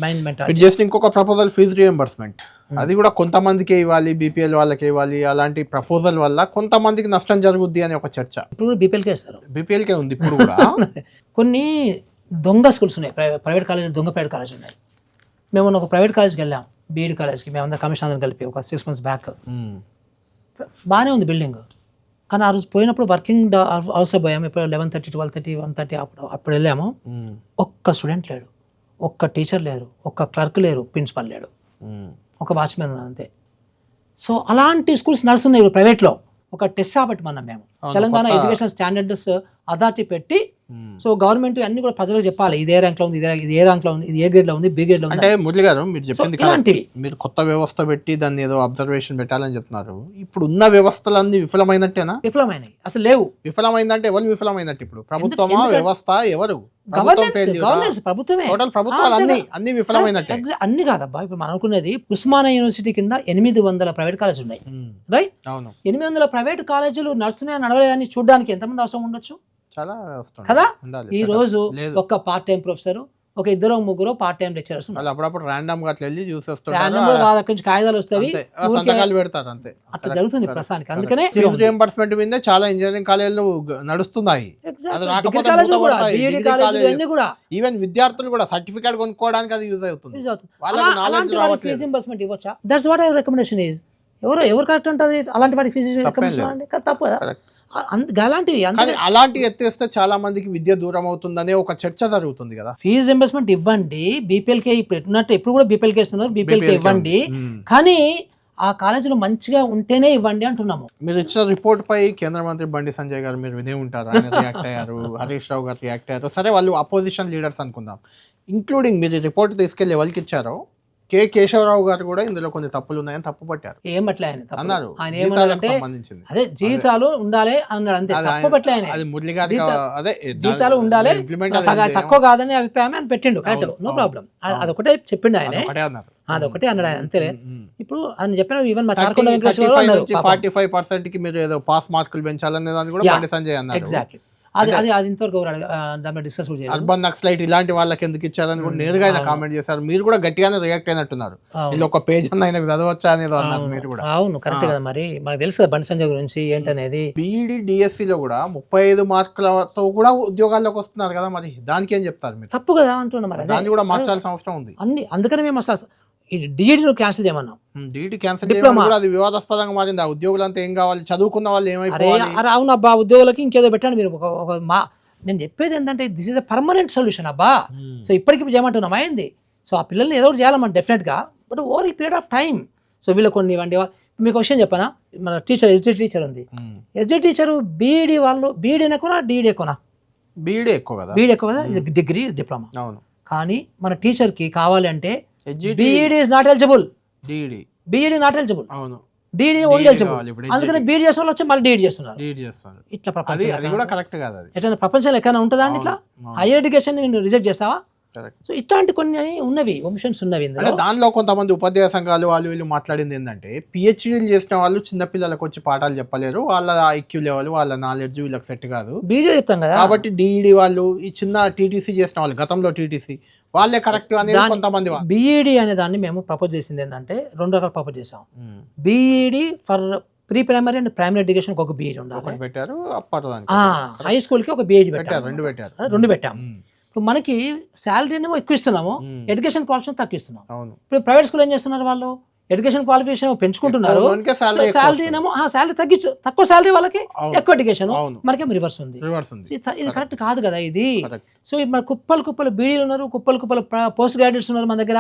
Mind ఇది mentality. Just ఇంకొక proposal fee reimbursement. అది కూడా కొంతమందికే ఇవ్వాలి, బీపీఎల్ వాళ్ళకి ఇవ్వాలి. అలాంటి ప్రపోజల్ వల్ల కొంతమందికి నష్టం జరుగుద్ది అని ఒక చర్చ. ఇప్పుడు బీపీఎల్కే ఇస్తారు. బీపీఎల్కే ఉంది ఇప్పుడు కూడా. కొన్ని దొంగ స్కూల్స్ ఉన్నాయి, ప్రైవేట్ కాలేజీలు, దొంగ ప్రైవేట్ కాలేజ్ ఉన్నాయి. మేము ఒక ప్రైవేట్ కాలేజ్కి వెళ్ళాం, బీఈడి కాలేజ్కి. మేము అందరం కమిషన్ అందరం కలిపి ఒక 6 months బ్యాక్. బాగానే ఉంది బిల్డింగ్, కానీ ఆ రోజు పోయినప్పుడు వర్కింగ్ అవర్స్లో పోయాము. ఇప్పుడు 11:30, 12:30, 1:30 అప్పుడు వెళ్ళాము. ఒక్క స్టూడెంట్ లేడు, ఒక్క టీచర్ లేరు, ఒక్క క్లర్క్ లేరు, ప్రిన్సిపల్ లేడు, ఒక వాచ్మెన్ ఉన్నాడు అంతే. సో అలాంటి స్కూల్స్ నడుస్తున్నాయి ఇప్పుడు ప్రైవేట్లో. ఒక టెస్ట్ పెట్టమన్నాం మేము, తెలంగాణ ఎడ్యుకేషన్ స్టాండర్డ్స్ అథారిటీ పెట్టి. సో గవర్నమెంట్ అన్ని కూడా ప్రజలకు చెప్పాలి, ఇది ఏ ర్యాంక్లో ఉంది, ఇది ఏ ర్యాంక్లో ఉంది, ఇది ఏ గ్రేడ్లో ఉంది, బి గ్రేడ్లో ఉంది. అంటే మురళి గారు మీరు చెప్పింది ఇలాంటివి మీరు కొత్త వ్యవస్థ పెట్టి దాన్ని ఏదో అబ్జర్వేషన్ పెట్టాలని చెప్తున్నారు. ఇప్పుడు ఉన్న వ్యవస్థలన్నీ విఫలమైనట్టేనా? విఫలమైనవి, అసలు లేవు. విఫలమైందంటే ఎవరు విఫలమైనట్టు? ఇప్పుడు ప్రభుత్వమా, వ్యవస్థ, ఎవరు? గవర్నెన్స్ ప్రభుత్వమే. టోటల్ ప్రభుత్వాలు అన్ని విఫలమైనట్టే. అన్ని కాదబ్బా, ఇప్పుడు మనం అనుకునేది ఉస్మానియా యూనివర్సిటీ కింద 800 ప్రైవేట్ కాలేజీలు ఉన్నాయి, రైట్? అవును, 800 ప్రైవేట్ కాలేజీలు నడుస్తున్నాయని నడవలేదని చూడడానికి ఎంతమంది అవసరం ఉండొచ్చు చాలా కదా. ఈ రోజు ఒక పార్ట్ టైం ప్రొఫెసర్, ఒక 2-3 పార్ట్ టైం లెక్చరర్స్ ఉన్నారు. అప్పుడప్పుడు ర్యాండమ్ గా అట్లా వెళ్ళి చూసేస్తారు, అక్కడి నుంచి కాగితాలు వస్తాయి, సంతకాలు పెడతారు అంతే. అట్లా జరుగుతుంది ప్రస్తుతానికి. అందుకనే ఫీజు రియంబర్స్మెంట్ మీద చాలా ఇంజనీరింగ్ కాలేజీలు నడుస్తున్నాయి. ఈవెన్ విద్యార్థులు కూడా సర్టిఫికేట్ కొనుక్కోవడానికి అది యూజ్ అవుతుంది. ఫీజు రింబర్స్మెంట్ ఇవ్వచ్చా? That's what our recommendation is. ఎవరు కరెక్ట్ అంటారు అలాంటి వాటికి ఫీజు రికమెండేషన్? తప్పు కదా. అలాంటి ఎత్తేస్తే చాలా మందికి విద్య దూరం అవుతుందనే ఒక చర్చ జరుగుతుంది కదా. ఫీజు రింబర్స్మెంట్ ఇవ్వండి, బీపీఎల్కే ఇప్పుడు కూడా బీపీఎల్కే ఇస్తున్నారు, బీపీఎల్కే ఇవ్వండి. కానీ ఆ కాలేజీలో మంచిగా ఉంటేనే ఇవ్వండి అంటున్నాము. మీరు ఇచ్చిన రిపోర్ట్ పై కేంద్ర మంత్రి బండి సంజయ్ గారు మీరు వినే ఉంటారు, ఆయన రియాక్ట్ అయ్యారు, హరీష్ రావు గారు రియాక్ట్ అయ్యారు. సరే, వాళ్ళు అపోజిషన్ లీడర్స్ అనుకుందాం, ఇంక్లూడింగ్ మీరు రిపోర్ట్ తీసుకెళ్లి ఎవరికి ఇచ్చారో కే కేశవరావు గారు కూడా ఇందులో కొన్ని తప్పులు ఉన్నాయని తప్పు పట్టారు. ఏం పట్ల ఆయన అన్నారు, ఆయన ఏమన్నారంటే అదే జీతాలు ఉండాలి అన్నాడు అంతే. తప్పు పట్ల ఆయన అది మురళి గారు అదే జీతాలు ఉండాలి, తక్కువ కాదని అభిప్రాయం ఆయన పెట్టిండు, కరెక్ట్, నో ప్రాబ్లం. అదొకటే చెప్పిండు ఆయన, అదొకటే అన్నాడు ఆయన, అంతే. ఇప్పుడు ఆయన చెప్పిన ఈవెన్ మా 45% కి మీరు ఏదో పాస్ మార్కులు పెంచాలనే దాన్ని కూడా బండి సంజయ్ అన్నారు. ఎగ్జాక్ట్లీ, అది ఇంతవరకు డిస్కస్ కూడా అర్బన్ నక్సలైట్ ఇలాంటి వాళ్ళకి ఎందుకు ఇచ్చారని కూడా నేరుగా ఆయన కామెంట్ చేశారు. మీరు కూడా గట్టిగానే రియాక్ట్ అయినట్టున్నారు, ఇది ఒక పేజ్ అన్న ఆయనకు చదవచ్చా అనేది అన్నారు మీరు కూడా. అవును, కరెక్ట్ కదా. మరి మనకు తెలుసు కదా బండి సంజయ్ గురించి ఏంటనేది. బీఈడి డిఎస్సి లో కూడా 35 మార్కులతో కూడా ఉద్యోగాల్లోకి వస్తున్నారు కదా, మరి దానికి ఏం చెప్తారు మీరు? తప్పు కదా అంటున్నా, మరి దాన్ని కూడా మార్చాల్సిన అవసరం ఉంది. అందుకనే మేము అసలు డిఈడి క్యాన్సిల్ చేయమన్నాం. డిఈడి క్యాన్సిల్ చేయమని కూడా అది వివాదాస్పదంగా మారింది. ఆ ఉద్యోగులంతా ఏం కావాలి, చదువుకున్న వాళ్ళు ఏమైపోవాలి? అరే అవును అబ్బా, ఉద్యోగులకి ఇంకేదో పెట్టండి మీరు. నేను చెప్పేది ఏంటంటే this is a permanent solution అబ్బా. సో ఇప్పటికిప్పుడు చేయమంటున్నాం అయింది. సో ఆ పిల్లల్ని ఏదో ఒకటి చేయాలన్నమాట డెఫినెట్గా, but over period of time. So వీళ్ళు కొన్ని ఇవ్వండి. మీకు క్వశ్చన్ చెప్పనా, మన టీచర్ ఎస్డి టీచర్ ఉంది, ఎస్డి టీచరు బీఈడి వాళ్ళు బీఈడి ఎక్కువనా డిఈడి ఎక్కువనా? బీఈడి ఎక్కువ కదా, బీఈడి ఎక్కువ కదా, ఇది డిగ్రీ డిప్లొమా. అవును, కానీ మన టీచర్కి కావాలి అంటే BEd is not eligible, BEd not eligible. అవును, డిఈడి ఓన్లీ ఎలిజిబుల్. అందుకని బీఈడి చేసిన వాళ్ళు వచ్చి మళ్ళీ డిఈడి చేస్తున్నారు. ఇట్లా ప్రపంచంలో ఎక్కడైనా ఉంటుందా అండి ఇట్లా? హైయర్ ఎడ్యుకేషన్ రిజెక్ట్ చేస్తావా? సో ఇట్లాంటి కొన్ని ఉన్నవి ఆప్షన్స్ ఉన్నవి. దానిలో కొంతమంది ఉపాధ్యాయ సంఘాలు వాళ్ళు వీళ్ళు మాట్లాడింది ఏంటంటే, పిహెచ్డీలు చేసిన వాళ్ళు చిన్నపిల్లలకు వచ్చి పాఠాలు చెప్పలేరు, వాళ్ళ ఐక్యూ లెవెల్ వాళ్ళ నాలెడ్జ్ వీళ్ళకి సెట్ కాదు, బీఈడి చెప్తాం కదా. కాబట్టి డిఈడి వాళ్ళు, ఈ చిన్న టీటీసీ చేసిన వాళ్ళు, గతంలో టీటీసీ వాళ్ళే కరెక్ట్ అనేది కొంతమంది. బీఈడి అనే దాన్ని మేము ప్రపోజ్ చేసింది ఏంటంటే 2 రకాలు ప్రపోజ్ చేసాం. BEd for pre primary and primary education ఒక బీఈడి ఉండాలి పెట్టారు, హై స్కూల్ కి ఒక బీఈడి పెట్టారు, 2 పెట్టాం. ఇప్పుడు మనకి శాలరీ ఏమో ఎక్కువ ఇస్తున్నాము, ఎడ్యుకేషన్ క్వాలిఫికేషన్ తక్కువ ఇస్తున్నాం. ఇప్పుడు ప్రైవేట్ స్కూల్ ఏం చేస్తున్నారు, వాళ్ళు ఎడ్యుకేషన్ క్వాలిఫికేషన్ పెంచుకుంటున్నారు, శాలరీ ఏమో శాలరీ తక్కువ శాలరీ వాళ్ళకి, ఎక్కువ ఎడ్యుకేషన్ మనకేమో రివర్స్ ఉంది. ఇది కరెక్ట్ కాదు కదా ఇది. సో మన కుప్పలు బీడీలు ఉన్నారు, కుప్పలు పోస్ట్ గ్రాడ్యుయేట్స్ ఉన్నారు మన దగ్గర.